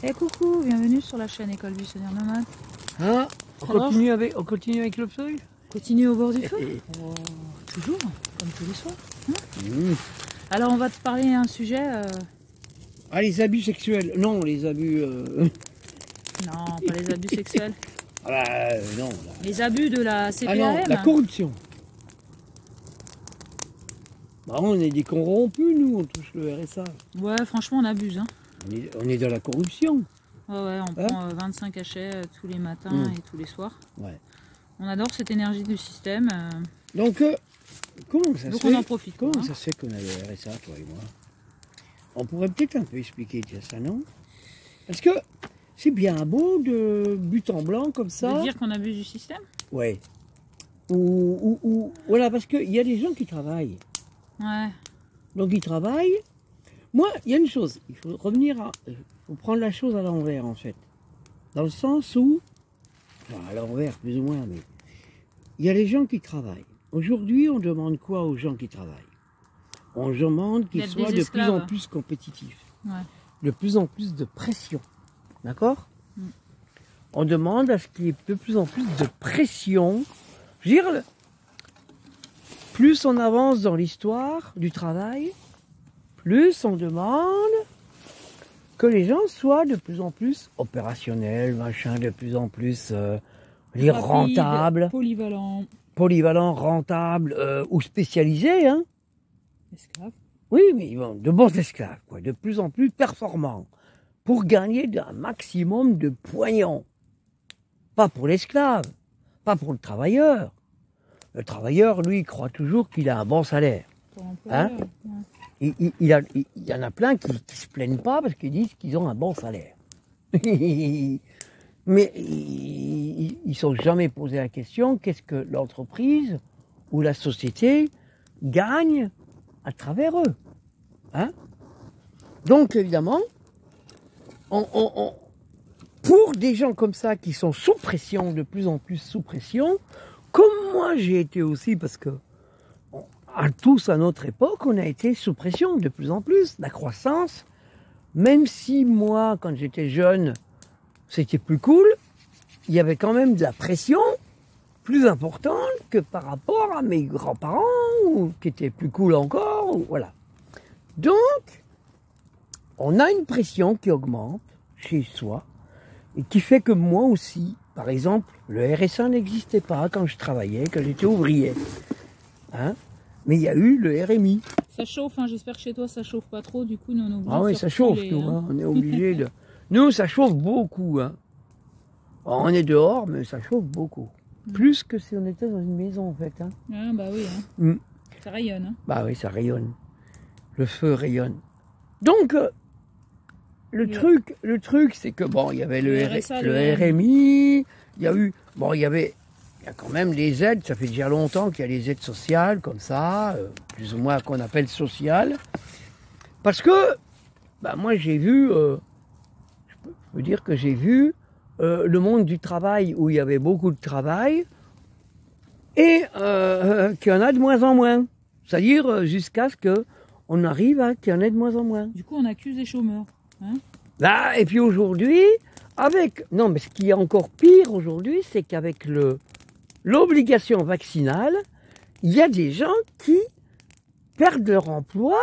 Eh coucou, bienvenue sur la chaîne École Buissonnière Nomade. Hein, on continue avec le feuille. Continue au bord du feu. Oh, toujours, comme tous les soirs. Hein. Alors on va te parler d'un sujet... Ah, les abus sexuels. Non, les abus... Non, pas les abus sexuels. Ah bah, non. Là. Les abus de la CPAM. Ah non, la corruption. Bah, on est des corrompus, nous, on touche le RSA. Ouais, franchement, on abuse. Hein. On est dans la corruption. Ouais, on prend 25 cachets tous les matins et tous les soirs. Ouais. On adore cette énergie du système. Donc, comment ça se fait? On en profite. Comment ça se fait qu'on a le RSA, toi et moi? On pourrait peut-être un peu expliquer ça, non? Parce que c'est bien beau de but en blanc comme ça. De dire qu'on abuse du système? Ouais. Voilà, parce qu'il y a des gens qui travaillent. Ouais. Donc ils travaillent. Moi, il y a une chose, il faut revenir à... Il faut prendre la chose à l'envers, en fait. Dans le sens où... Enfin, à l'envers, plus ou moins, mais... Il y a les gens qui travaillent. Aujourd'hui, on demande quoi aux gens qui travaillent? On demande qu'ils soient de plus en plus compétitifs. Ouais. De plus en plus de pression. D'accord? On demande à ce qu'il y ait de plus en plus de pression. Je veux dire, plus on avance dans l'histoire du travail, plus on demande que les gens soient de plus en plus opérationnels, machin, de plus en plus rentables, polyvalents, rentables ou spécialisés, hein. Esclaves. Oui, mais bon, de bons esclaves, quoi, de plus en plus performants, pour gagner un maximum de pognon. Pas pour l'esclave, pas pour le travailleur. Le travailleur, lui, croit toujours qu'il a un bon salaire. Hein? Il y en a plein qui se plaignent pas parce qu'ils disent qu'ils ont un bon salaire. Mais ils ne sont jamais posé la question, qu'est-ce que l'entreprise ou la société gagne à travers eux. Hein? Donc, évidemment, pour des gens comme ça qui sont sous pression, de plus en plus sous pression, comme moi j'ai été aussi, parce que à tous à notre époque, on a été sous pression de plus en plus, la croissance, même si moi, quand j'étais jeune, c'était plus cool, il y avait quand même de la pression plus importante que par rapport à mes grands-parents, ou qui étaient plus cool encore, ou, voilà. Donc, on a une pression qui augmente chez soi, et qui fait que moi aussi, par exemple, le RSA n'existait pas quand je travaillais, quand j'étais ouvrier. Hein? Mais il y a eu le RMI. Ça chauffe, hein, j'espère que chez toi ça chauffe pas trop, du coup nous on est obligés Ah oui, ça chauffe, nous, hein. On est obligé de... Nous, ça chauffe beaucoup. Hein. On est dehors, mais ça chauffe beaucoup. Plus que si on était dans une maison, en fait. Hein. Ah bah oui, hein. Ça rayonne. Hein. Bah oui, ça rayonne. Le feu rayonne. Donc, le truc, c'est que, bon, il y avait le RMI, il y a eu... Bon, il y a quand même les aides, ça fait déjà longtemps qu'il y a les aides sociales, comme ça, plus ou moins qu'on appelle sociales. Parce que, bah, moi j'ai vu, je peux dire que j'ai vu le monde du travail où il y avait beaucoup de travail et qu'il y en a de moins en moins. C'est-à-dire jusqu'à ce qu'on arrive à qu'il y en ait de moins en moins. Du coup, on accuse les chômeurs. Hein? Là, et puis aujourd'hui, non, mais ce qui est encore pire aujourd'hui, c'est qu'avec l'obligation vaccinale, il y a des gens qui perdent leur emploi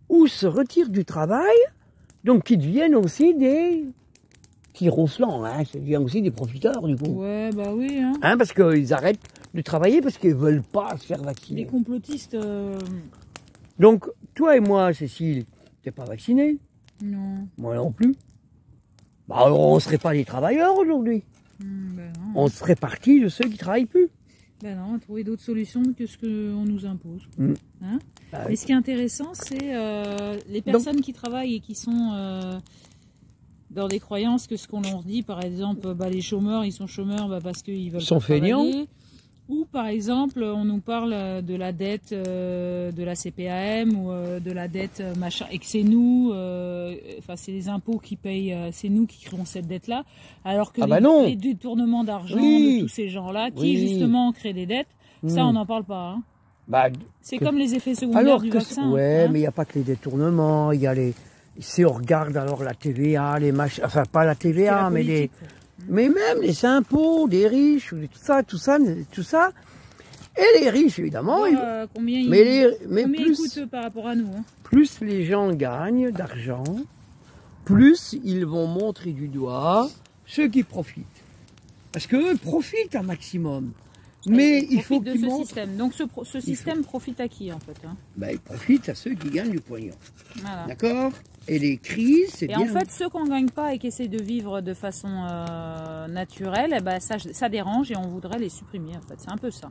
ou se retirent du travail, donc qui deviennent aussi des ronflants, hein, ça devient aussi des profiteurs du coup. Ouais, bah oui. Hein. Hein, parce qu'ils arrêtent de travailler parce qu'ils ne veulent pas se faire vacciner. Les complotistes... Donc, toi et moi, Cécile, t'es pas vaccinée? Non. Moi non plus. Bah alors on ne serait pas des travailleurs aujourd'hui. Ben non. On serait partie de ceux qui ne travaillent plus. Ben non, on va trouver d'autres solutions que ce qu'on nous impose. Hein? Bah, mais ce qui est intéressant, c'est les personnes qui travaillent et qui sont dans des croyances que ce qu'on leur dit, par exemple, bah, les chômeurs, ils sont chômeurs parce qu'ils veulent pas travailler. Ou par exemple, on nous parle de la dette de la CPAM ou de la dette machin, et que c'est nous, enfin c'est les impôts qui payent, c'est nous qui créons cette dette-là, alors que les détournements d'argent de tous ces gens-là qui justement créent des dettes, ça on n'en parle pas. Hein. Bah, c'est comme les effets secondaires du vaccin. Ouais, hein. mais il n'y a pas que les détournements, il y a si on regarde alors la TVA, les machins, enfin pas la TVA, mais même les impôts des riches, tout ça. Et les riches, évidemment. Combien ils coûtent par rapport à nous, hein. Plus les gens gagnent d'argent, plus ils vont montrer du doigt ceux qui profitent. Parce qu'eux profitent un maximum. Mais il faut qu'ils montrent... système. Donc ce système profite à qui en fait, hein? Ben, il profite à ceux qui gagnent du pognon. Voilà. D'accord? Et les crises, c'est bien. Et en fait, ceux qu'on ne gagne pas et qui essaient de vivre de façon naturelle, eh ben, ça dérange et on voudrait les supprimer en fait. C'est un peu ça.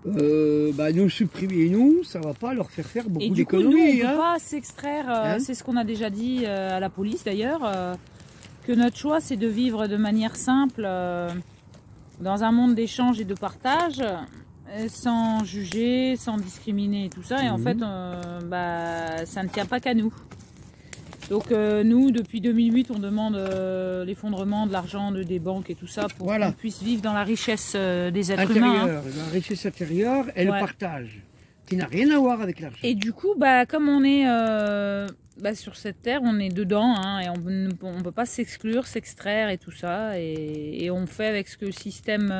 Nous supprimer, ça va pas leur faire beaucoup d'économies. Et du coup, nous, on ne peut pas s'extraire, c'est ce qu'on a déjà dit à la police d'ailleurs, que notre choix c'est de vivre de manière simple, dans un monde d'échange et de partage, sans juger, sans discriminer et tout ça. Et en fait, ça ne tient pas qu'à nous. Donc nous, depuis 2008, on demande l'effondrement de l'argent des banques et tout ça pour qu'on puisse vivre dans la richesse des êtres humains. Hein. La richesse intérieure et le partage, qui n'a rien à voir avec l'argent. Et du coup, comme on est sur cette terre, on est dedans, hein, et on ne peut pas s'exclure, s'extraire et tout ça. Et on fait avec ce que le système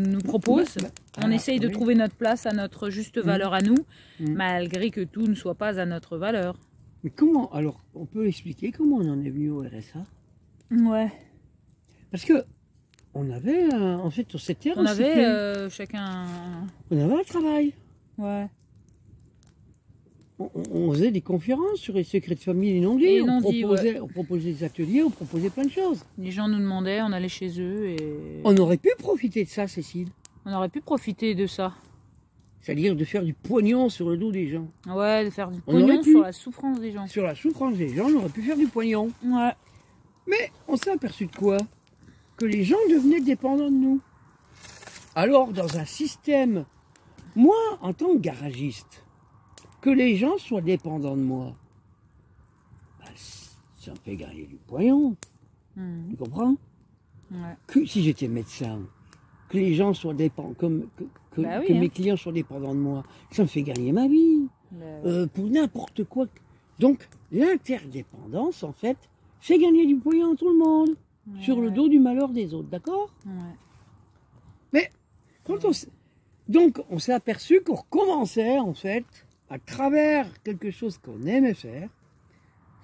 nous propose. On essaye de trouver notre place à notre juste valeur à nous, malgré que tout ne soit pas à notre valeur. Mais comment, alors, on peut expliquer comment on en est venu au RSA? Ouais. Parce que, on avait, en fait, sur cette terre, on avait chacun... On avait un travail. Ouais. On faisait des conférences sur les secrets de famille et non-dits. On proposait des ateliers, on proposait plein de choses. Les gens nous demandaient, on allait chez eux et... On aurait pu profiter de ça, Cécile. On aurait pu profiter de ça. C'est-à-dire de faire du pognon sur le dos des gens. Ouais, de faire du pognon sur la souffrance des gens. Sur la souffrance des gens, on aurait pu faire du pognon. Ouais. Mais on s'est aperçu de quoi? Que les gens devenaient dépendants de nous. Alors, dans un système, moi, en tant que garagiste, que les gens soient dépendants de moi, ça me fait gagner du pognon. Tu comprends? Ouais. Que si j'étais médecin, que les gens soient dépendants, que mes clients soient dépendants de moi, ça me fait gagner ma vie. Pour n'importe quoi. Donc, l'interdépendance, en fait, fait gagner du pognon à tout le monde, sur le dos du malheur des autres, d'accord? Mais, donc, on s'est aperçu qu'on recommençait, en fait, à travers quelque chose qu'on aimait faire,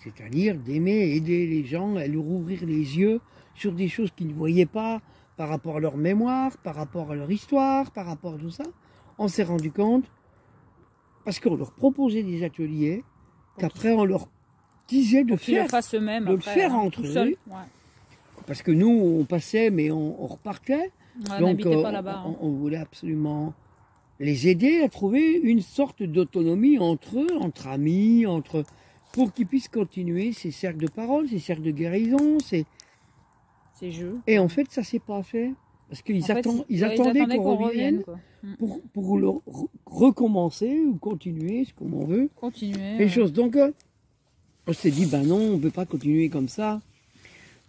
c'est-à-dire d'aimer aider les gens à leur ouvrir les yeux sur des choses qu'ils ne voyaient pas, par rapport à leur mémoire, par rapport à leur histoire, par rapport à tout ça, on s'est rendu compte, parce qu'on leur proposait des ateliers, qu'après on leur disait de faire, le faire entre eux. Parce que nous, on passait, mais on repartait. Donc, pas là-bas, hein. On voulait absolument les aider à trouver une sorte d'autonomie entre eux, entre amis, pour qu'ils puissent continuer ces cercles de parole, ces cercles de guérison, ces jeux. Et en fait, ça s'est pas fait. Parce qu'ils attendaient qu'on revienne pour le recommencer ou continuer, comme on veut. Continuer. Les choses. Donc, on s'est dit, non, on ne peut pas continuer comme ça.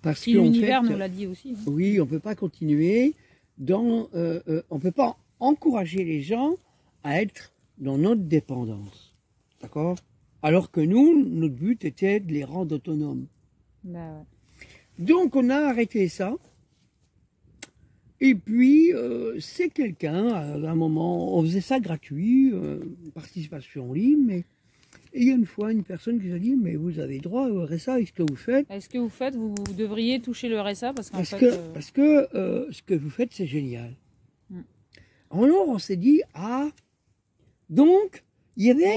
Parce que l'univers nous l'a dit aussi. Oui, on ne peut pas continuer on ne peut pas encourager les gens à être dans notre dépendance. D'accord? Alors que nous, notre but était de les rendre autonomes. Donc, on a arrêté ça. Et puis, c'est quelqu'un, à un moment, on faisait ça gratuit, participation libre, mais il y a une fois une personne qui nous a dit, mais vous avez droit au RSA avec ce que vous faites. Est-ce que vous faites, vous devriez toucher le RSA parce que ce que vous faites, c'est génial. Alors, on s'est dit, donc, il y avait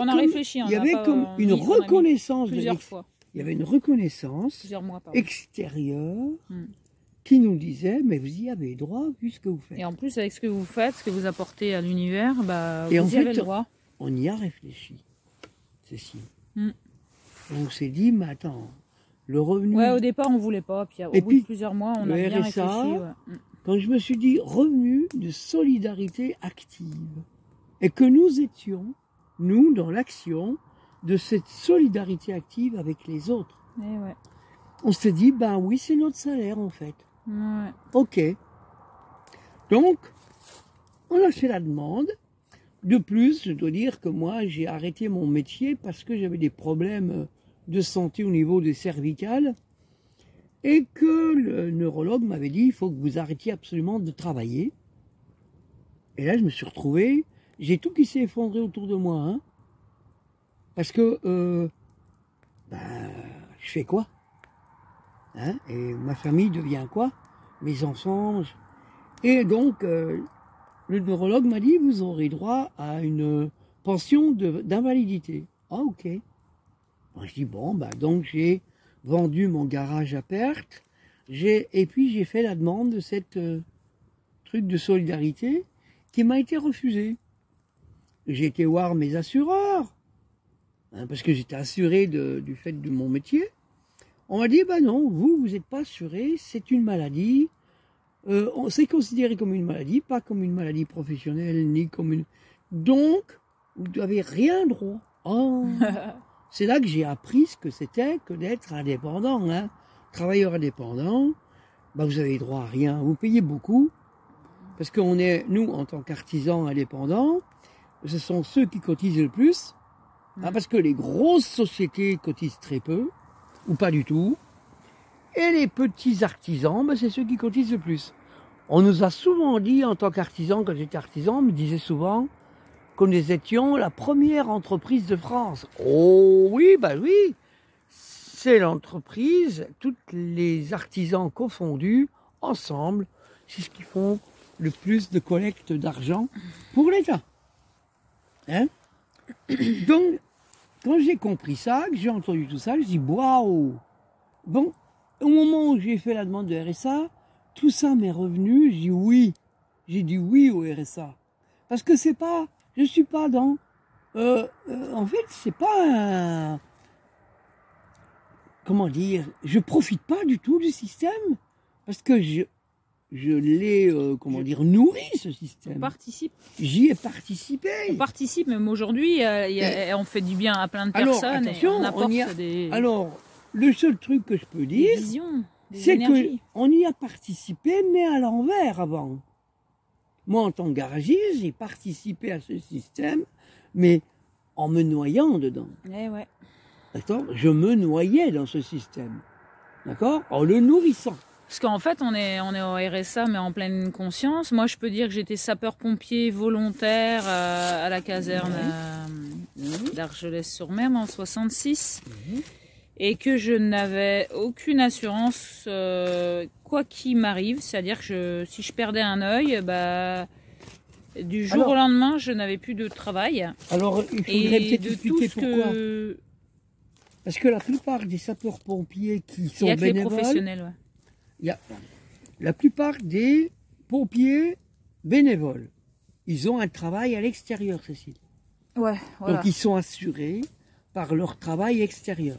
comme une reconnaissance plusieurs fois. Il y avait une reconnaissance extérieure qui nous disait, mais vous y avez droit vu ce que vous faites. Et en plus, avec ce que vous faites, ce que vous apportez à l'univers, vous y avez le droit. On y a réfléchi, Cécile. On s'est dit, mais attends, le revenu... Ouais, au départ, on ne voulait pas, puis au bout de plusieurs mois, on a bien réfléchi. Quand je me suis dit, revenu de solidarité active, et que nous étions, nous, dans l'action, de cette solidarité active avec les autres. On s'est dit, oui, c'est notre salaire, en fait. Ok. Donc, on a fait la demande. De plus, je dois dire que moi, j'ai arrêté mon métier parce que j'avais des problèmes de santé au niveau des cervicales et que le neurologue m'avait dit il faut que vous arrêtiez absolument de travailler. Et là, je me suis retrouvé, j'ai tout qui s'est effondré autour de moi, hein, parce que je fais quoi, hein, et ma famille devient quoi, mes enfants. Et donc, le neurologue m'a dit vous aurez droit à une pension d'invalidité. Ah, ok. Bon, je dis bon, donc j'ai vendu mon garage à perte, et puis j'ai fait la demande de cette truc de solidarité qui m'a été refusée. J'ai été voir mes assureurs, hein, parce que j'étais assuré du fait de mon métier. On m'a dit, non, vous n'êtes pas assuré, c'est une maladie. C'est considéré comme une maladie, pas comme une maladie professionnelle, ni comme une... Donc, vous n'avez rien droit. Oh. C'est là que j'ai appris ce que c'était que d'être indépendant, hein. Travailleur indépendant, vous avez droit à rien. Vous payez beaucoup, parce qu'on est, nous, en tant qu'artisans indépendants, ce sont ceux qui cotisent le plus, hein, parce que les grosses sociétés cotisent très peu, ou pas du tout, et les petits artisans, c'est ceux qui cotisent le plus. On nous a souvent dit, en tant qu'artisan, quand j'étais artisan, on me disait souvent que nous étions la première entreprise de France. Oh oui, oui, c'est l'entreprise, tous les artisans confondus, ensemble, c'est ce qui font le plus de collecte d'argent pour l'État. Hein? Donc, quand j'ai compris ça, que j'ai entendu tout ça, je dis waouh! Bon, au moment où j'ai fait la demande de RSA, tout ça m'est revenu, j'ai dit oui. J'ai dit oui au RSA. Parce que c'est pas, je suis pas dans, en fait, c'est pas un, comment dire, je profite pas du tout du système. Parce que je l'ai, nourri, ce système. On participe. J'y ai participé. On participe, même aujourd'hui, on fait du bien à plein de personnes. Alors, attention, et on apporte des... Alors, le seul truc que je peux dire, c'est qu'on y a participé, mais à l'envers avant. Moi, en tant que garagiste, j'ai participé à ce système, mais en me noyant dedans. Ouais. D'accord ? Je me noyais dans ce système. D'accord ? En le nourrissant. Parce qu'en fait, on est au RSA, mais en pleine conscience. Moi, je peux dire que j'étais sapeur-pompier volontaire à la caserne d'Argelès-sur-Mer en 66. Et que je n'avais aucune assurance, quoi qu'il m'arrive. C'est-à-dire que si je perdais un œil, du jour au lendemain, je n'avais plus de travail. Alors, il faudrait peut-être expliquer pourquoi. Parce que la plupart des sapeurs-pompiers qui sont bénévoles... Il y a que les professionnels, ouais. La plupart des pompiers bénévoles, ils ont un travail à l'extérieur, Cécile. Ouais, voilà. Donc ils sont assurés par leur travail extérieur.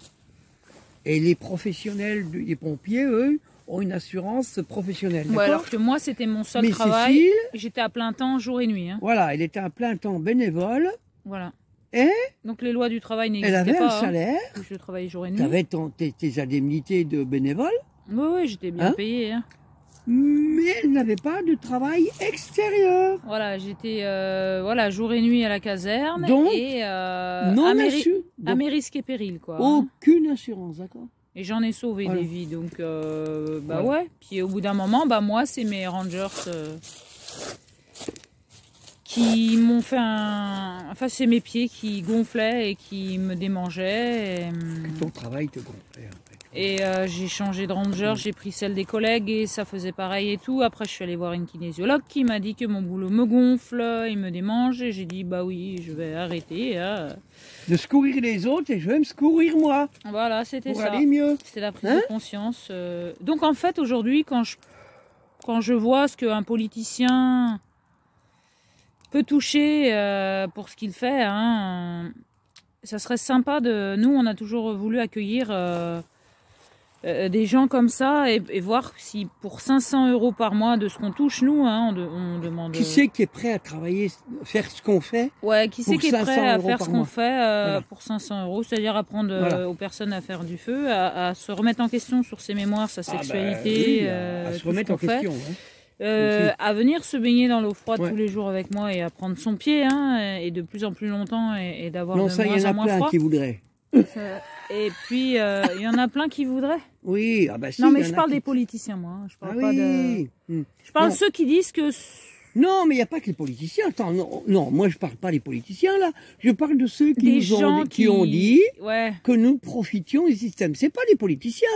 Et les professionnels des pompiers, eux, ont une assurance professionnelle. Ouais, alors que moi, c'était mon seul travail. Cécile, j'étais à plein temps, jour et nuit. Hein. Voilà, elle était à plein temps bénévole. Voilà. Et donc les lois du travail n'existaient pas. Elle avait un salaire. Je travaillais jour et nuit. Tu avais tes indemnités de bénévole. Oui, j'étais bien payée. Hein. Mais elle n'avait pas de travail extérieur. Voilà, j'étais jour et nuit à la caserne. Donc, et à mes risques et périls, quoi. Aucune assurance, d'accord. Et j'en ai sauvé des vies, donc ouais. Puis au bout d'un moment, moi, c'est mes rangers qui m'ont fait Enfin, c'est mes pieds qui gonflaient et qui me démangeaient. Que ton travail te gonflait, en fait. Et j'ai changé de ranger, j'ai pris celle des collègues et ça faisait pareil et tout. Après, je suis allée voir une kinésiologue qui m'a dit que mon boulot me gonfle, il me démange. Et j'ai dit, oui, je vais arrêter. De secourir les autres et je vais me secourir moi. Voilà, c'était ça. Pour aller mieux. C'était la prise de conscience. Donc en fait, aujourd'hui, quand je vois ce qu'un politicien peut toucher pour ce qu'il fait, ça serait sympa de... Nous, on a toujours voulu accueillir... des gens comme ça et voir si pour 500 € par mois de ce qu'on touche nous, on demande... Qui c'est qui est prêt à travailler, faire ce qu'on fait? Ouais, qui c'est qui est prêt à faire ce qu'on fait pour 500 €, c'est-à-dire apprendre aux personnes à faire du feu, à se remettre en question sur ses mémoires, sa sexualité, à se remettre en question. À venir se baigner dans l'eau froide tous les jours avec moi et à prendre son pied et de plus en plus longtemps et d'avoir de moins en moins froid. Non, ça, il y en a plein qui voudraient. Et puis, il y en a plein qui voudraient. Oui, ah bah si. Non, mais je parle des politiciens, moi. Je parle pas de... Je parle de ceux qui disent que... Non, mais il n'y a pas que les politiciens. Attends, non, moi je parle pas des politiciens là. Je parle de ceux qui ont dit que nous profitions du système. C'est pas des politiciens.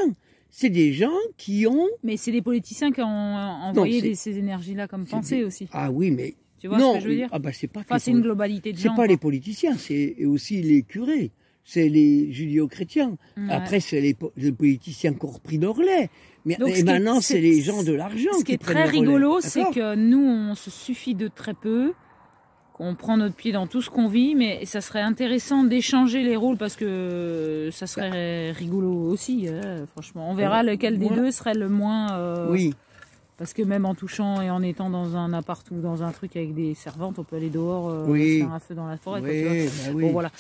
C'est des gens qui ont... Mais c'est des politiciens qui ont envoyé ces énergies-là comme pensée aussi. Ah oui, mais... Tu vois ce que je veux dire? Ah bah c'est pas... Enfin, c'est une globalité de gens. C'est pas les politiciens, c'est aussi les curés. C'est les judéo-chrétiens. Ouais. Après, c'est les politiciens qui ont repris le relais. Mais maintenant, c'est les gens de l'argent qui prennent le relais. Ce qui est très rigolo, c'est que nous, on se suffit de très peu, qu'on prend notre pied dans tout ce qu'on vit, mais ça serait intéressant d'échanger les rôles parce que ça serait rigolo aussi, franchement. On verra lequel des deux serait le moins... Oui. Parce que même en touchant et en étant dans un appart ou dans un truc avec des servantes, on peut aller dehors, faire un feu dans la forêt. Oui, quoi, bon, voilà.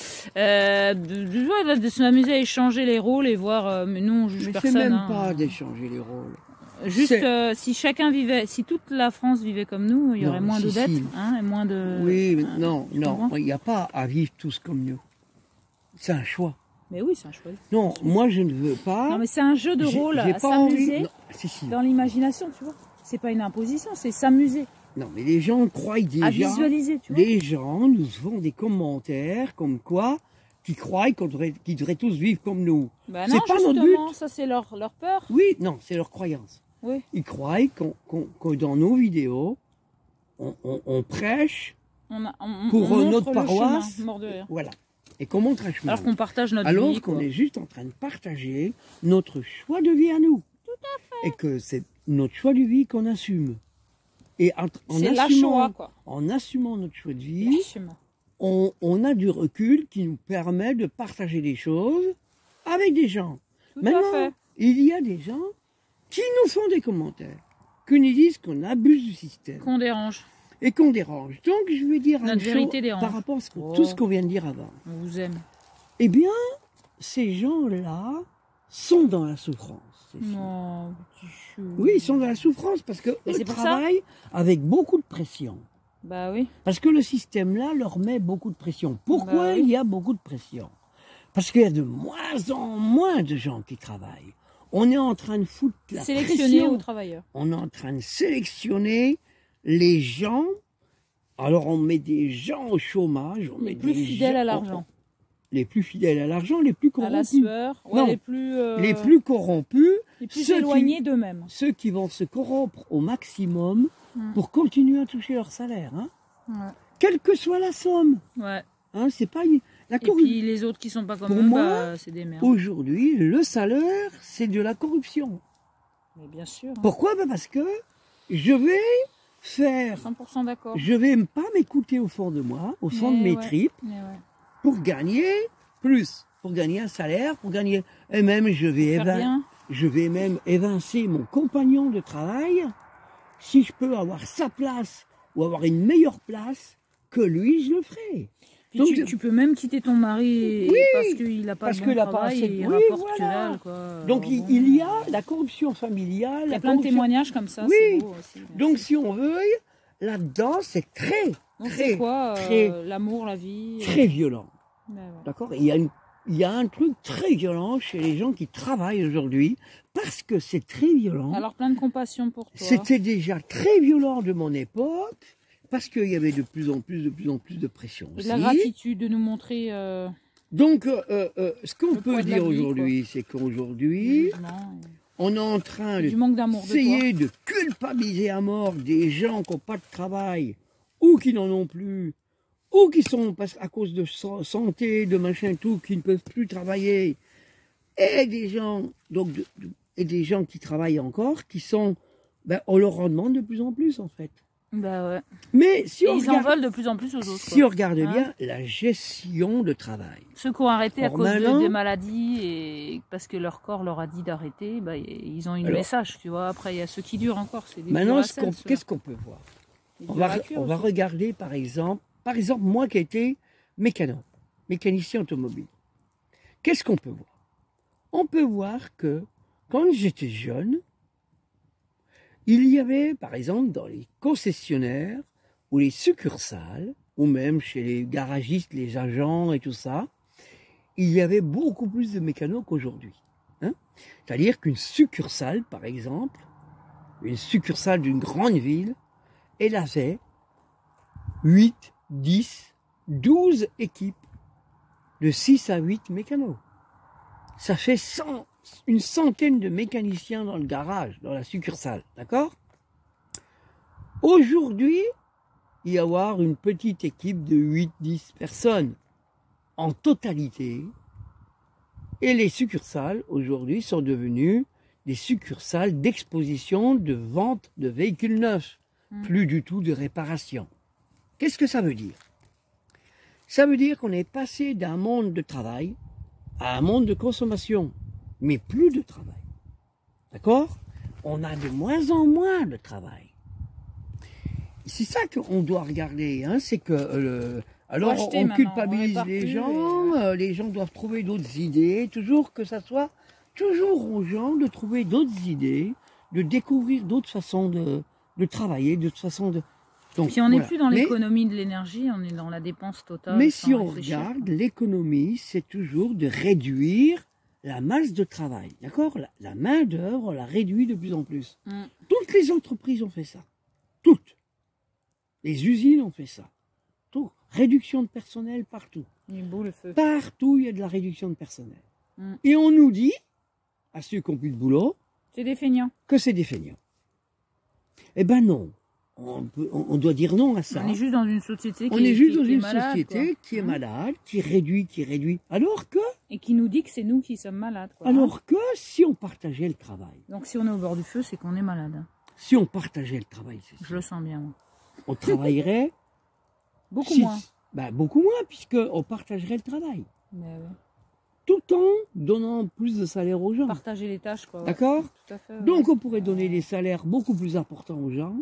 De s'amuser à échanger les rôles et voir, mais nous on juge personne. C'est même pas d'échanger les rôles. Juste, si chacun vivait, si toute la France vivait comme nous, il y aurait moins de dettes, et moins de... Oui, mais non, il n'y a pas à vivre tous comme nous. C'est un choix. Mais oui, c'est un choix. Non, moi je ne veux pas... Non, mais c'est un jeu de rôle à s'amuser dans l'imagination, tu vois. C'est pas une imposition, c'est s'amuser. Non, mais les gens croient déjà... À visualiser, tu vois. Les gens nous font des commentaires comme quoi, qui croient qu'ils devraient tous vivre comme nous. Ben non, c'est pas notre but. Ça c'est leur peur. Oui, non, c'est leur croyance. Oui. Ils croient que dans nos vidéos, on prêche pour notre paroisse. Mort de rire. Voilà. Et qu'on montre un chemin. Alors qu'on partage notre vie. Alors qu'on est juste en train de partager notre choix de vie à nous. Tout à fait. Et que c'est notre choix de vie qu'on assume. Et en assumant notre choix de vie, on a du recul qui nous permet de partager des choses avec des gens. Maintenant, il y a des gens qui nous font des commentaires, qui nous disent qu'on abuse du système. Qu'on dérange. Et qu'on dérange. Donc, je vais dire notre vérité dérange. Par rapport à tout ce qu'on vient de dire avant. On vous aime. Eh bien, ces gens-là sont dans la souffrance. Non, oui, ils sont dans la souffrance parce qu'ils travaillent avec beaucoup de pression. Bah oui. Parce que le système-là leur met beaucoup de pression. Pourquoi il y a beaucoup de pression? Parce qu'il y a de moins en moins de gens qui travaillent. On est en train de foutre la pression aux travailleurs. On est en train de sélectionner les gens. Alors on met des gens au chômage. On met les plus fidèles à l'argent. Les plus fidèles à l'argent, les plus corrompus. À la sueur, non, les plus corrompus. Les plus éloignés d'eux-mêmes. Ceux qui vont se corrompre au maximum pour continuer à toucher leur salaire. Hein. Ouais. Quelle que soit la somme. Ouais. Hein, c'est pas la corruption. Et puis les autres qui sont pas comme eux, c'est des merdes. Aujourd'hui, le salaire, c'est de la corruption. Mais bien sûr. Hein. Pourquoi? Parce que je vais faire... 100% d'accord. Je vais pas m'écouter au fond de moi, au fond de mes tripes, pour gagner plus, pour gagner un salaire, pour gagner... Et même, je vais même évincer mon compagnon de travail, si je peux avoir sa place, ou avoir une meilleure place, que lui, je le ferai. Donc, tu peux même quitter ton mari parce qu'il n'a pas de travail et il rapporte que dalle, quoi. Donc il y a la corruption familiale. Il y a plein de témoignages comme ça, c'est beau aussi. Donc si on veut, là-dedans, c'est très l'amour, la vie. Très violent. Ouais. D'accord. Il y a un truc très violent chez les gens qui travaillent aujourd'hui, parce que c'est très violent. Alors plein de compassion pour toi. C'était déjà très violent de mon époque. Parce qu'il y avait de plus en plus de pression aussi. La gratitude de nous montrer... Donc, ce qu'on peut dire aujourd'hui, c'est qu'aujourd'hui, on est en train d'essayer de culpabiliser à mort des gens qui n'ont pas de travail, ou qui n'en ont plus, ou qui sont, à cause de santé, de machin, tout, qui ne peuvent plus travailler, et des gens, et des gens qui travaillent encore, qui sont... on leur en demande de plus en plus, en fait. Bah ouais. Mais si ils en veulent de plus en plus aux autres. Si on regarde bien la gestion de travail. Ceux qui ont arrêté à cause des maladies et parce que leur corps leur a dit d'arrêter, ils ont une message, tu vois. Après, il y a ceux qui durent encore. Maintenant, qu'est-ce qu'on peut voir? On va regarder, par exemple, moi qui ai été mécanicien automobile. Qu'est-ce qu'on peut voir? On peut voir que quand j'étais jeune, il y avait, par exemple, dans les concessionnaires ou les succursales, ou même chez les garagistes, les agents et tout ça, il y avait beaucoup plus de mécanos qu'aujourd'hui. Hein. C'est-à-dire qu'une succursale, par exemple, une succursale d'une grande ville, elle avait 8, 10, 12 équipes de 6 à 8 mécanos. Ça fait une centaine de mécaniciens dans le garage, dans la succursale, d'accord? Aujourd'hui, il y a avoir une petite équipe de 8-10 personnes en totalité. Et les succursales, aujourd'hui, sont devenues des succursales d'exposition, de vente de véhicules neufs. Plus du tout de réparation. Qu'est-ce que ça veut dire? Ça veut dire qu'on est passé d'un monde de travail à un monde de consommation, mais plus de travail. D'accord? On a de moins en moins de travail. C'est ça qu'on doit regarder, hein, c'est que alors on culpabilise les gens doivent trouver d'autres idées, toujours que ça soit toujours aux gens de trouver d'autres idées, de découvrir d'autres façons de travailler, d'autres façons de... Donc, puis on n'est plus dans l'économie de l'énergie, on est dans la dépense totale. Mais si on regarde, l'économie, c'est toujours de réduire la masse de travail, d'accord? La main-d'œuvre, on la réduit de plus en plus. Toutes les entreprises ont fait ça. Toutes. Les usines ont fait ça. Tout. Réduction de personnel partout. Partout, il y a de la réduction de personnel. Et on nous dit, à ceux qui n'ont plus de boulot, c'est des feignants. Que c'est des feignants. Eh ben non. On doit dire non à ça. On est juste dans une société qui est malade, qui réduit. Alors que... Et qui nous dit que c'est nous qui sommes malades. Quoi, alors que si on partageait le travail... Donc si on est au bord du feu, c'est qu'on est malade. Si on partageait le travail, c'est ça. Je le sens bien, moi. On travaillerait... beaucoup moins. Ben, beaucoup moins, puisqu'on partagerait le travail. Mais ouais. Tout en donnant plus de salaire aux gens. Partager les tâches, quoi. D'accord? Tout à fait. Donc on pourrait donner des salaires beaucoup plus importants aux gens,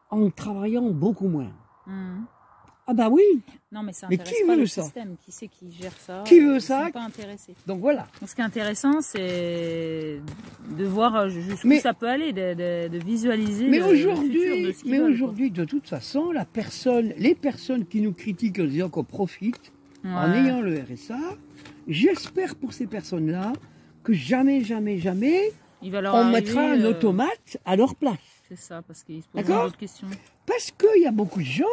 en travaillant beaucoup moins. Ah bah oui. Non mais ça intéresse pas le système. Qui c'est qui gère ça? Qui veut ça? Ils sont pas intéressés. Donc voilà. Donc, ce qui est intéressant, c'est de voir jusqu'où ça peut aller, de visualiser le futur de ce qu'ils veulent. Mais aujourd'hui, de toute façon, les personnes qui nous critiquent en disant qu'on profite en ayant le RSA, j'espère pour ces personnes-là que jamais on mettra un automate à leur place. C'est ça, parce qu'ils se posent d'autres questions. Parce qu'il y a beaucoup de gens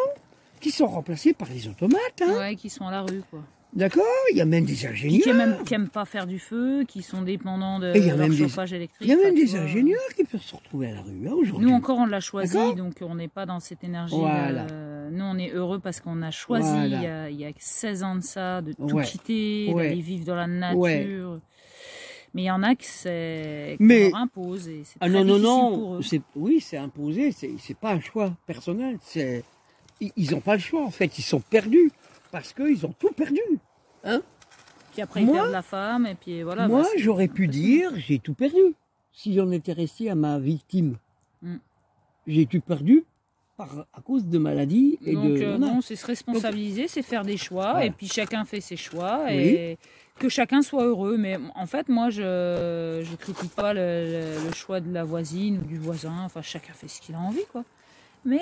qui sont remplacés par les automates. Hein. Ouais, qui sont à la rue, quoi. D'accord? Il y a même des ingénieurs. Qui n'aiment pas faire du feu, qui sont dépendants de leur chauffage électrique. Il y a même des ingénieurs qui peuvent se retrouver à la rue, hein, aujourd'hui. Nous encore, on l'a choisi, donc on n'est pas dans cette énergie. Voilà. Nous, on est heureux parce qu'on a choisi, il y a 16 ans de ça, de tout quitter, d'aller vivre dans la nature. Mais il y en a qui leur impose et c'est très difficile pour eux. Oui, c'est imposé, c'est pas un choix personnel. Ils n'ont pas le choix en fait, ils sont perdus parce qu'ils ont tout perdu. Hein? Puis après ils perdent la femme et puis voilà. Moi, j'aurais pu dire j'ai tout perdu si j'en étais resté à ma victime. J'ai tout perdu à cause de maladies et non, c'est se responsabiliser, c'est faire des choix et puis chacun fait ses choix et que chacun soit heureux. Mais en fait, moi, je critique pas le choix de la voisine ou du voisin. Enfin, chacun fait ce qu'il a envie, quoi. Mais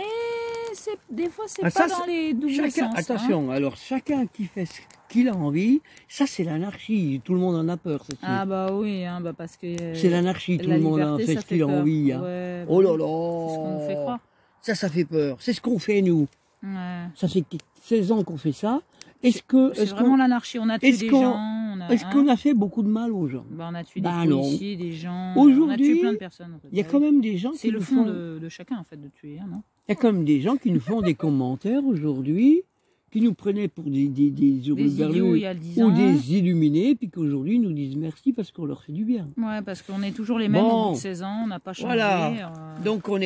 des fois, c'est pas dans les doubles sens. Attention, alors chacun qui fait ce qu'il a envie, ça c'est l'anarchie. Tout le monde en a peur. Ah bah oui, hein, parce que c'est l'anarchie. Tout le monde en fait ce qu'il a envie. Hein. Ouais, oh là là. C'est ce qu'on nous fait croire. Ça fait peur. C'est ce qu'on fait nous. Ouais. Ça fait 16 ans qu'on fait ça. C'est vraiment l'anarchie. On a tué des gens. Est-ce qu'on a fait beaucoup de mal aux gens? On a tué des policiers, des gens. Aujourd'hui, on a tué plein de personnes. En fait. Il y a quand même des gens qui c'est le fond de chacun en fait de tuer, hein, non? Il y a quand même des gens qui nous font des commentaires aujourd'hui, qui nous prenaient pour des idiots il y a 10 ans. ou des illuminés, puis qu'aujourd'hui nous disent merci parce qu'on leur fait du bien. Ouais, parce qu'on est toujours les mêmes au bout de 16 ans, on n'a pas changé. Voilà. Donc on a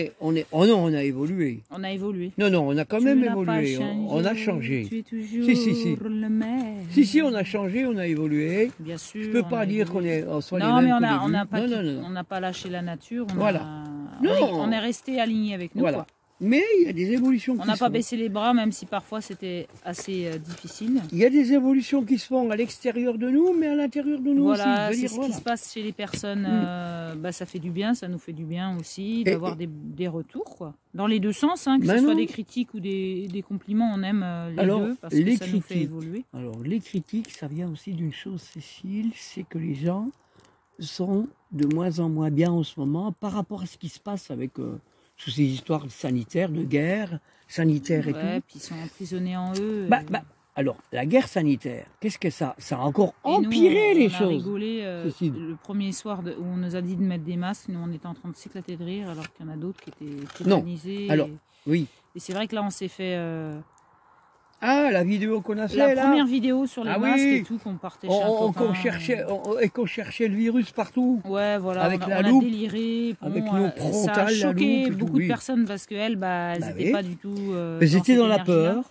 évolué. On a évolué. Non, on a quand même évolué. On a changé. Tu es toujours le même. Si, on a changé, on a évolué. Bien sûr. Je peux pas dire qu'on est soit non, les mêmes mais on n'a pas lâché la nature. On est resté aligné avec nous. Voilà. Quoi. Mais il y a des évolutions. On n'a pas baissé les bras, même si parfois c'était assez difficile. Il y a des évolutions qui se font à l'extérieur de nous, mais à l'intérieur de nous voilà, aussi. C'est ce qui se passe chez les personnes. Bah, ça fait du bien, ça nous fait du bien aussi d'avoir des retours, quoi. Dans les deux sens, hein, que ce soit des critiques ou des compliments, on aime les deux parce que ça nous fait évoluer. Alors les critiques, ça vient aussi d'une chose, Cécile, c'est que les gens sont de moins en moins bien en ce moment par rapport à ce qui se passe avec toutes ces histoires sanitaires, de guerre sanitaire et tout. Ouais, puis ils sont emprisonnés en eux. Alors, la guerre sanitaire, qu'est-ce que ça a encore empiré les choses. On a rigolé le premier soir où on nous a dit de mettre des masques. Nous, on était en train de s'éclater de rire, alors qu'il y en a d'autres qui étaient tétanisés. Alors, oui. Et c'est vrai que là, on s'est fait... Ah, la vidéo qu'on a fait là. La première vidéo sur les masques et tout, qu'on partait chez un copain. Qu'on cherchait le virus partout. Ouais, voilà, avec la loupe, a déliré. Avec nos frontales, ça a choqué beaucoup de personnes parce qu'elles, elles n'étaient pas du tout elles étaient dans la peur.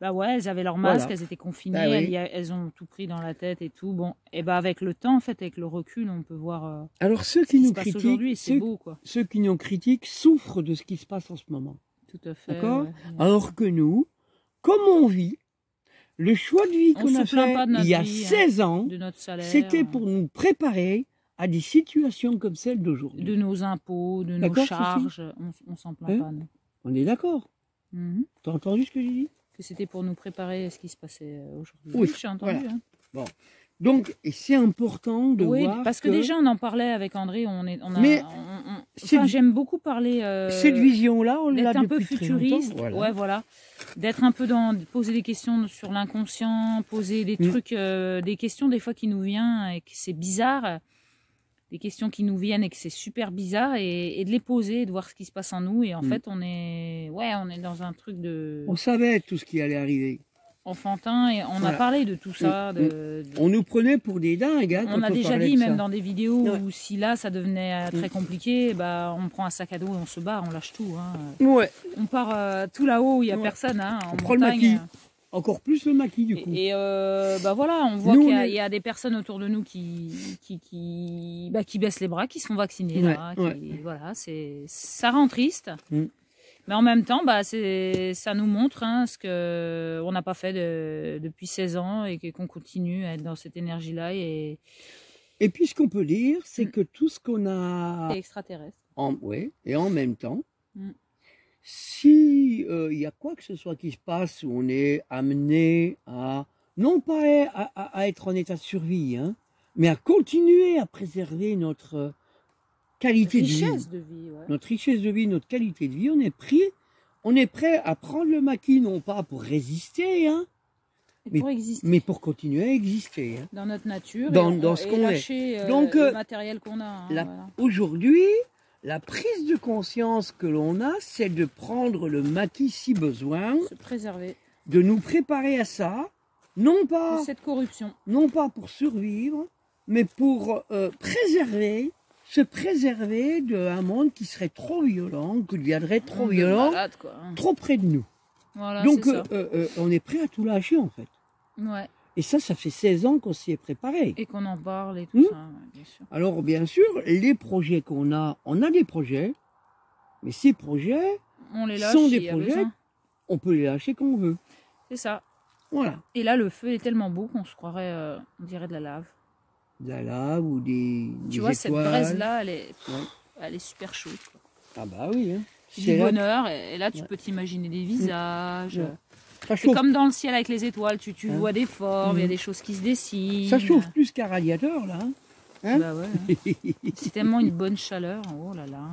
Bah ouais, elles avaient leur masque, elles étaient confinées, elles ont tout pris dans la tête et tout. Bon, et avec le temps, en fait, avec le recul, on peut voir alors, ceux qui nous critiquent, c'est beau, quoi. Ceux qui nous critiquent souffrent de ce qui se passe en ce moment. Tout à fait. D'accord. Alors que nous, comme on vit, le choix de vie qu'on a fait il y a 16 ans, c'était pour nous préparer à des situations comme celles d'aujourd'hui. De nos impôts, de nos charges, on s'en plaint pas, non. On est d'accord. T'as entendu ce que j'ai dit? Que c'était pour nous préparer à ce qui se passait aujourd'hui. Oui, j'ai entendu. Voilà. Bon. Donc, c'est important de voir. Oui, parce que déjà, on en parlait avec André. J'aime beaucoup parler. Cette vision-là, on l'a d'être un peu futuriste. Voilà. Ouais, voilà. D'être un peu poser des questions sur l'inconscient, poser des trucs, des questions des fois qui nous viennent et que c'est bizarre. Des questions qui nous viennent et que c'est super bizarre et de les poser, de voir ce qui se passe en nous. Et en fait, on est dans un truc de... On savait tout ce qui allait arriver. Enfantin, et on a parlé de tout ça. On nous prenait pour des dingues. Hein, on a déjà dit, même dans des vidéos, où si là, ça devenait très compliqué, on prend un sac à dos et on se barre, on lâche tout. Hein. Ouais. On part tout là-haut où il n'y a personne. Hein, on prend montagne. Le maquis. Encore plus le maquis, du coup. Et voilà, on voit qu'il y a des personnes autour de nous qui baissent les bras, qui se font vacciner. Là, voilà, ça rend triste. Mais en même temps, ça nous montre ce qu'on n'a pas fait depuis 16 ans et qu'on continue à être dans cette énergie-là. Et puis, ce qu'on peut dire, c'est que tout ce qu'on a... C'est extraterrestre. Oui, et en même temps, si il y a quoi que ce soit qui se passe où on est amené à, non pas à être en état de survie, hein, mais à continuer à préserver notre qualité de vie. Notre richesse de vie, notre qualité de vie, on est prêt à prendre le maquis, non pas pour résister, hein, mais pour continuer à exister. Hein. Dans notre nature, dans ce qu'on est. Donc, le matériel qu'on a. Hein, voilà. Aujourd'hui, la prise de conscience que l'on a, c'est de prendre le maquis si besoin. Se préserver. De nous préparer à ça, non pas... De cette corruption. Non pas pour survivre, mais pour se préserver d'un monde qui serait trop violent, qui deviendrait trop violent, malade, quoi, hein. Trop près de nous. Voilà, donc, on est prêt à tout lâcher, en fait. Ouais. Et ça fait 16 ans qu'on s'y est préparé. Et qu'on en parle et tout ça, bien sûr. Alors, bien sûr, les projets qu'on a, on a des projets, mais ces projets sont des projets, on peut les lâcher quand on veut. C'est ça. Voilà. Et là, le feu est tellement beau qu'on se croirait, on dirait de la lave. De la lave ou des Tu vois, cette braise-là, elle est super chaude, quoi. Ah bah oui. Hein. C'est du bonheur. Et là, tu peux t'imaginer des visages. C'est comme dans le ciel avec les étoiles. Tu vois des formes, il y a des choses qui se dessinent. Ça chauffe plus qu'un radiateur, là. Hein, bah ouais. C'est tellement une bonne chaleur. Oh là là.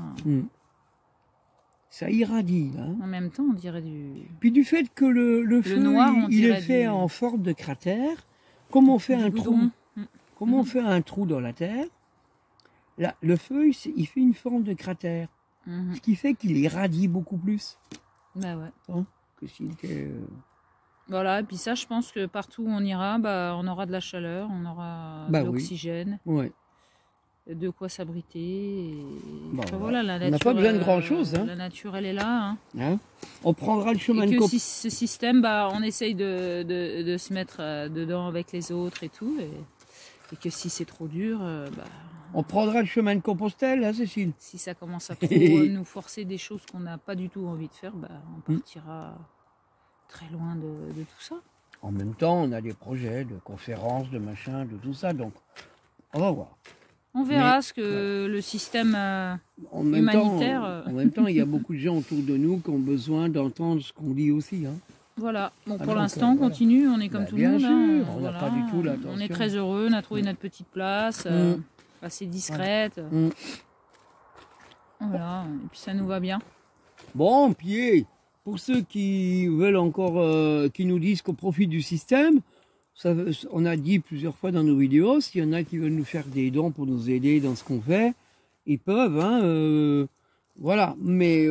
Ça irradie, là. En même temps, on dirait du... Puis du fait que le feu, noir, il est fait en forme de cratère, comme on fait un trou... Comment on fait un trou dans la terre, là, le feu, il fait une forme de cratère. Ce qui fait qu'il irradie beaucoup plus. Bah ouais. Hein, que s'il était... Voilà, et puis ça, je pense que partout où on ira, on aura de la chaleur, on aura de l'oxygène. Ouais. De quoi s'abriter. Voilà, la nature, on n'a pas besoin de grand-chose. Hein. La nature, elle est là. Hein. On prendra le chemin de si ce système, on essaye de se mettre dedans avec les autres et tout. Et que si c'est trop dur, On prendra le chemin de Compostelle, hein, Cécile? Si ça commence à trop nous forcer des choses qu'on n'a pas du tout envie de faire, bah, on partira très loin de tout ça. En même temps, on a des projets de conférences, de machin, de tout ça, donc on va voir. On verra ce que le système humanitaire... En même temps, il y a beaucoup de gens autour de nous qui ont besoin d'entendre ce qu'on dit aussi. Hein. Voilà, bon, pour l'instant, on continue, on est comme tout le monde. Bien sûr, on n'a voilà. pas du tout l'attention. On est très heureux, on a trouvé notre petite place, assez discrète. Voilà, et puis ça nous va bien. Bon, puis pour ceux qui veulent encore, qui nous disent qu'on profite du système, ça, on a dit plusieurs fois dans nos vidéos, s'il y en a qui veulent nous faire des dons pour nous aider dans ce qu'on fait, ils peuvent, hein, voilà. Mais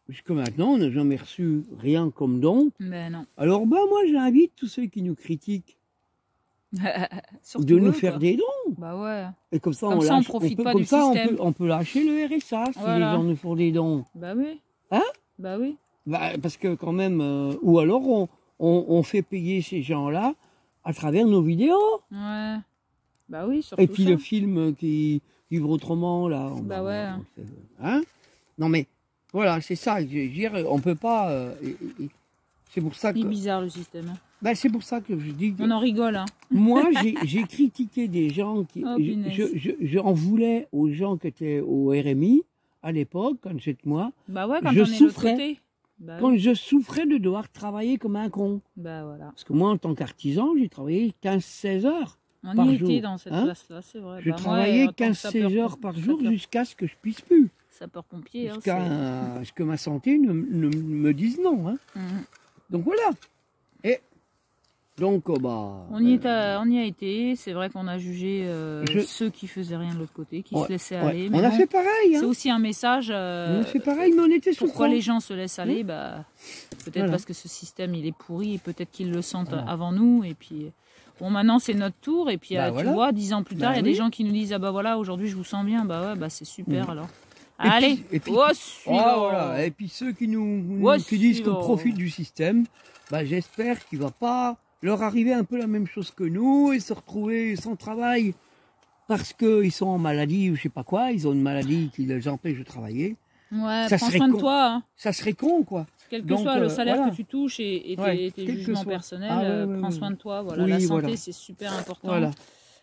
jusqu'à maintenant, on n'a jamais reçu rien comme don. Ben non. Alors, bah, moi, j'invite tous ceux qui nous critiquent de nous faire des dons. Bah ouais. Et comme ça, on profite pas du système. On peut lâcher le RSA si les gens nous font des dons. Bah oui. Hein? Bah oui. Bah, parce que quand même, ou alors on fait payer ces gens-là à travers nos vidéos. Ouais. Bah oui, surtout et puis ça. le film qui vivre autrement, là. Bah ouais. Hein? Non mais, voilà, c'est ça. Je veux dire, on peut pas... c'est pour ça que... C'est bizarre le système. Hein. Ben, c'est pour ça que je dis que... On en rigole, hein. Moi, j'ai critiqué des gens qui... Oh, j'en voulais aux gens qui étaient au RMI, à l'époque, quand j'étais moi. Bah ouais, quand on est de l'autre côté. Bah quand je souffrais de devoir travailler comme un con. Bah voilà. Parce que moi, en tant qu'artisan, j'ai travaillé 15-16 heures on par y jour. était dans cette place-là, c'est vrai. Je travaillais 15-16 heures par jour jusqu'à ce que je puisse plus. Sapeur-pompier. Jusqu'à ce que ma santé ne me dise non. Hein. Donc voilà. Et donc, bah... On y a été, c'est vrai qu'on a jugé ceux qui faisaient rien de l'autre côté, qui se laissaient aller. Mais on a fait pareil. Hein. C'est aussi un message... on a fait pareil, mais on était souffrants. Pourquoi les gens se laissent aller bah, peut-être parce que ce système, il est pourri, et peut-être qu'ils le sentent avant nous, et puis... Bon, maintenant, c'est notre tour, et puis, tu vois, 10 ans plus tard, il y a des gens qui nous disent « Ah bah voilà, aujourd'hui, je vous sens bien. » Bah ouais, bah c'est super, alors. Allez, et puis, voilà. Et puis ceux qui qui disent qu'on profite du système, bah, j'espère qu'il va pas leur arriver un peu la même chose que nous et se retrouver sans travail parce qu'ils sont en maladie ou je sais pas quoi, ils ont une maladie qui les empêche de travailler. Ouais, prends soin de toi. Hein. Ça serait con, quoi. Quel que soit le salaire que tu touches et tes jugements personnels, prends soin de toi. Voilà. La santé, c'est super important. Voilà.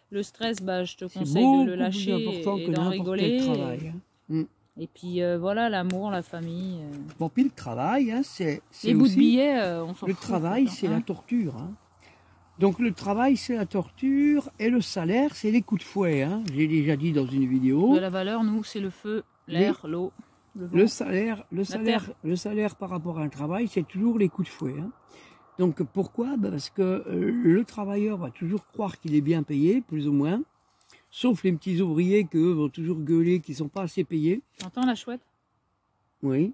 Le stress, bah, je te conseille de le lâcher et d'en rigoler. Travail, hein. Et puis voilà, l'amour, la famille. Bon, puis le travail, hein, c'est les bouts de billets, on s'en fout. Le travail, c'est la torture. Hein. Donc le travail, c'est la torture et le salaire, c'est les coups de fouet. Hein. J'ai déjà dit dans une vidéo. De la valeur, nous, c'est le feu, l'air, l'eau. Le salaire par rapport à un travail, c'est toujours les coups de fouet. Hein. Donc pourquoi? Parce que le travailleur va toujours croire qu'il est bien payé, plus ou moins. Sauf les petits ouvriers qui, eux, vont toujours gueuler, qui ne sont pas assez payés. T'entends la chouette? Oui.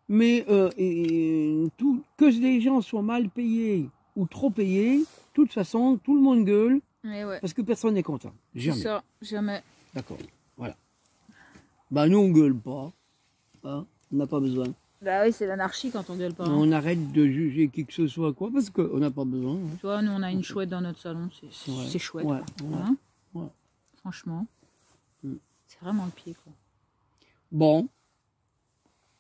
Mais que les gens soient mal payés ou trop payés, de toute façon, tout le monde gueule. Ouais. Parce que personne n'est content. Jamais. Ça, jamais. D'accord. Voilà. Bah nous, on gueule pas. Hein, on n'a pas besoin. Bah oui, c'est l'anarchie quand on gueule pas. Hein. On arrête de juger qui que ce soit, quoi, parce qu'on n'a pas besoin. Hein. Tu vois, nous, on a une chouette dans notre salon. C'est chouette. Ouais, hein franchement, c'est vraiment le pied, quoi. Bon.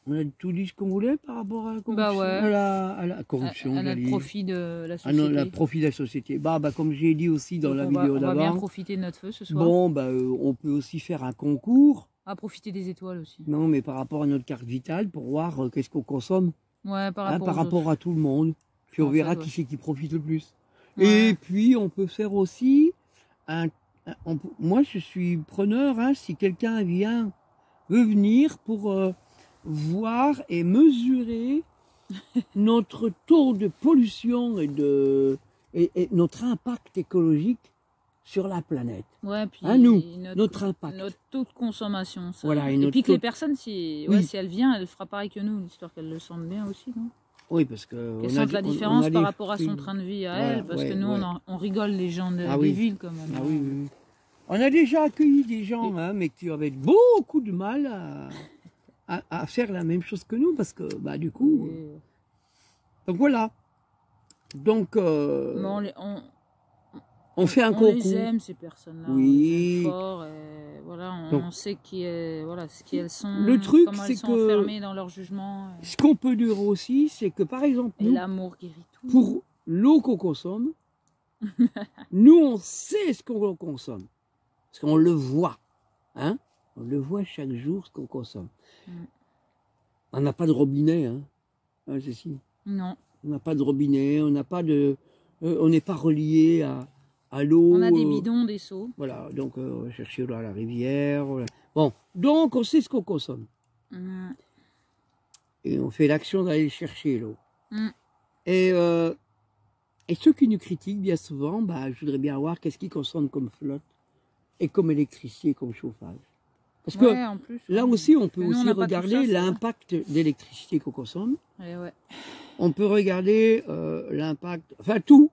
On a tout dit ce qu'on voulait par rapport à la corruption. À la corruption, à notre profit de la société. À notre profit de la société. Bah, comme j'ai dit aussi dans la vidéo d'avant. On va bien profiter de notre feu ce soir. Bon, on peut aussi faire un concours. On va profiter des étoiles aussi. Non, mais par rapport à notre carte vitale, pour voir qu'est-ce qu'on consomme. Ouais, par rapport à tout le monde. Puis on verra qui c'est qui profite le plus. Ouais. Et puis, on peut faire aussi moi, je suis preneur, hein, si quelqu'un veut venir pour voir et mesurer notre taux de pollution et notre impact écologique sur la planète. Ouais, puis notre impact. Notre taux de consommation. Ça. Voilà, et puis que les personnes, si elle vient, elle fera pareil que nous, histoire qu'elle le sente bien aussi, non? Oui, parce que... Qu'elle sente la différence par rapport à son train de vie à elle, parce que nous, on rigole les gens des villes, quand même. Ah oui. On a déjà accueilli des gens, hein, mais qui avaient beaucoup de mal à faire la même chose que nous, parce que, bah, du coup... Donc, voilà. Donc, on fait un concours. On les aime, ces personnes-là. Oui. On les aime fort. on sait voilà, ce qu'elles sont, le truc, comment elles sont enfermées dans leur jugement. Ce qu'on peut dire aussi, c'est que par exemple, l'amour guérit tout. Pour l'eau qu'on consomme, nous on sait ce qu'on consomme. Parce qu'on le voit. Hein? On le voit chaque jour ce qu'on consomme. On n'a pas de robinet, hein, Cécile. Non. On n'a pas de robinet, on n'a pas de, on n'est pas relié à l'eau. On a des bidons, des seaux. Voilà, donc on va chercher l'eau à la rivière. Voilà. Bon, donc on sait ce qu'on consomme. Et on fait l'action d'aller chercher l'eau. Et ceux qui nous critiquent bien souvent, bah, je voudrais bien voir qu'est-ce qu'ils consomment comme flotte et comme électricité, comme chauffage. Parce que en plus, là aussi, on peut aussi regarder l'impact d'électricité qu'on consomme. On peut regarder l'impact, enfin tout.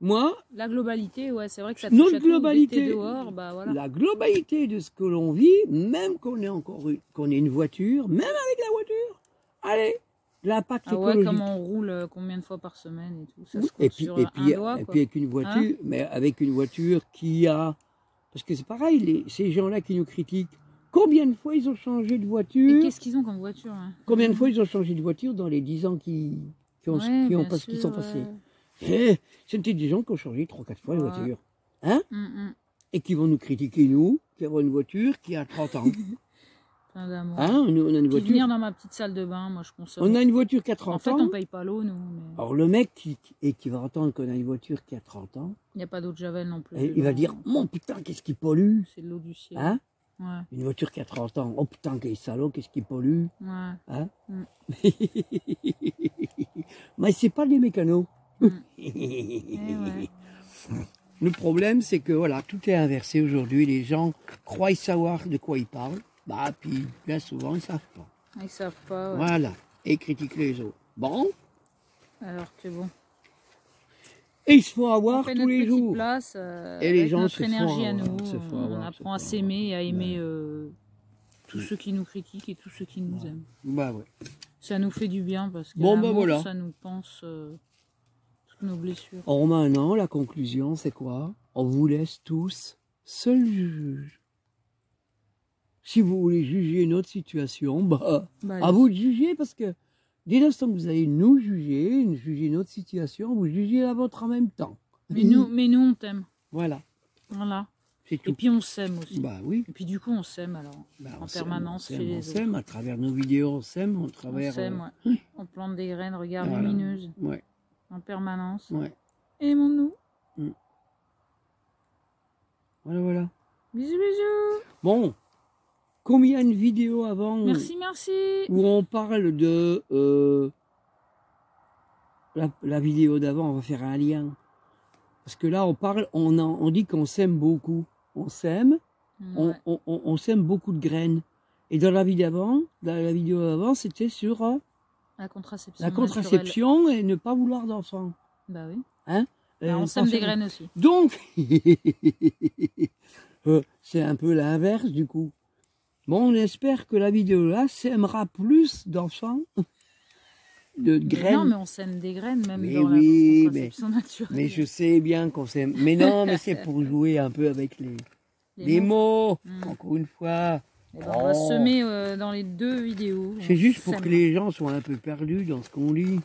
Moi, la globalité, ouais, c'est vrai que ça touche notre globalité, dehors, bah, voilà. La globalité de ce que l'on vit, même qu'on ait une voiture, même avec la voiture, allez, l'impact écologique. Comme on roule combien de fois par semaine et tout, ça se et puis avec une voiture, mais avec une voiture qui a, parce que c'est pareil, ces gens-là qui nous critiquent, combien de fois ils ont changé de voiture? Et qu'est-ce qu'ils ont comme voiture, hein? Combien de fois ils ont changé de voiture dans les 10 ans qui sont passés? C'était des gens qui ont changé 3-4 fois de voiture. Hein? Et qui vont nous critiquer, nous, qui avons une voiture qui a 30 ans. Plein d'amour. Hein? On a une voiture. Venir dans ma petite salle de bain, moi je consomme. On a une voiture qui a 30 ans. En fait, on paye pas l'eau, nous. Mais... Alors le mec qui va entendre qu'on a une voiture qui a 30 ans. Il n'y a pas d'eau de Javel non plus. Il va dire, mon putain, qu'est-ce qui pollue? C'est de l'eau du ciel. Hein? Une voiture qui a 30 ans. Oh putain, quel salaud, qu'est-ce qui pollue? Hein? Mais c'est pas des mécanos. Le problème, c'est que voilà, tout est inversé aujourd'hui. Les gens croient savoir de quoi ils parlent, bah puis bien souvent ils savent pas. Ils savent pas. Voilà, et critiquent les autres. Bon. Alors que bon. Et il se faut avoir tous les jours. Place, et les gens notre énergie à nous. On apprend à s'aimer et à aimer tous ceux qui nous critiquent et tous ceux qui nous aiment. Bah ouais. Ça nous fait du bien parce que voilà. Ça nous pense toutes nos blessures. Or maintenant, la conclusion, c'est quoi? On vous laisse tous seuls juges. Si vous voulez juger notre situation, à vous de juger, parce que dès l'instant que vous allez nous juger notre situation, vous jugez la vôtre en même temps. Mais nous on t'aime. Voilà. Et puis on s'aime aussi. Bah oui. Et puis du coup on s'aime alors. En permanence chez les autres. On s'aime à travers nos vidéos, on s'aime, on s'aime, On plante des graines, regarde, lumineuses. En permanence. Aimons-nous. Voilà. Bisous, bisous. Bon. Combien de vidéos avant merci. Où on parle de la vidéo d'avant, on va faire un lien. Parce que là, on dit qu'on s'aime beaucoup. On s'aime, on sème beaucoup de graines. Et dans la vidéo d'avant, c'était sur la contraception. La contraception et ne pas vouloir d'enfants. Bah oui. Hein? On sème des graines aussi. Donc, c'est un peu l'inverse du coup. Bon, on espère que la vidéo là sèmera plus d'enfants, de graines. Non, mais on sème des graines même dans la contraception naturelle. Mais je sais bien qu'on sème. Mais non, mais c'est pour jouer un peu avec les mots. Encore une fois. On va semer dans les 2 vidéos. C'est juste pour que les gens soient un peu perdus dans ce qu'on lit.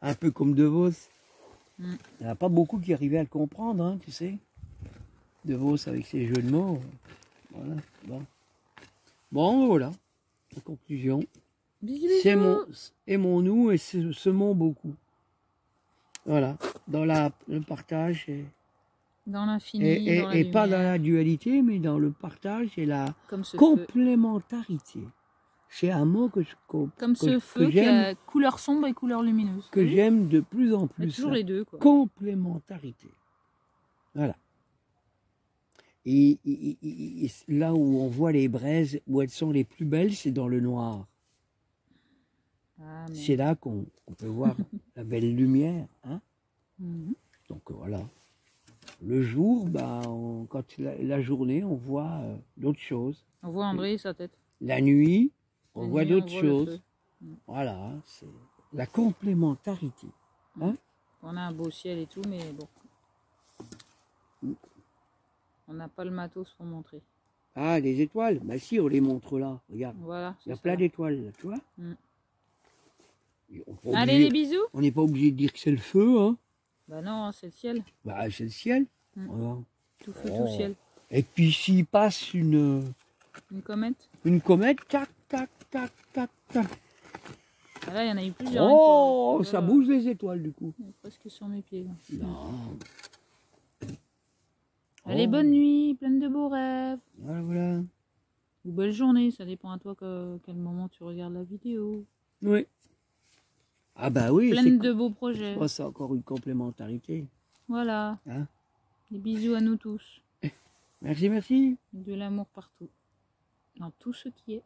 Un peu comme De Vos. Il n'y en a pas beaucoup qui arrivaient à le comprendre, hein, tu sais. De Vos avec ses jeux de mots. Voilà. Bon, voilà. En conclusion. Aimons-nous et semons beaucoup. Voilà. Dans le partage dans l'infini. Et pas dans la dualité, mais dans le partage et la complémentarité. C'est un mot que ce feu qui a couleur sombre et couleur lumineuse. Que j'aime de plus en plus. Toujours les deux, quoi. Complémentarité. Voilà. Et là où on voit les braises, où elles sont les plus belles, c'est dans le noir. C'est là qu'on peut voir la belle lumière. Hein. Donc voilà. Le jour, quand la journée, on voit d'autres choses. On voit André et sa tête. La nuit, on voit d'autres choses. Voilà, c'est la complémentarité. Hein. On a un beau ciel et tout, mais bon. On n'a pas le matos pour montrer. Ah, des étoiles. Bah si, on les montre là. Regarde. Voilà. Il y a plein d'étoiles là, tu vois. Allez, les bisous. On n'est pas obligé de dire que c'est le feu, hein. Bah non, c'est le ciel. Bah c'est le ciel. Voilà. Tout feu, tout ciel. Et puis s'il passe une comète. Une comète, tac, tac, tac, tac, tac. Ah là, il y en a eu plusieurs. Oh, ça bouge les étoiles du coup. Presque sur mes pieds. Là. Non. Allez, bonne nuit, pleine de beaux rêves. Voilà, voilà. Ou belle journée, ça dépend à toi quel moment tu regardes la vidéo. Oui. Ah bah oui. Pleine de beaux projets. Oh, c'est encore une complémentarité. Voilà. Hein? Des bisous à nous tous. Merci, merci. De l'amour partout. Dans tout ce qui est.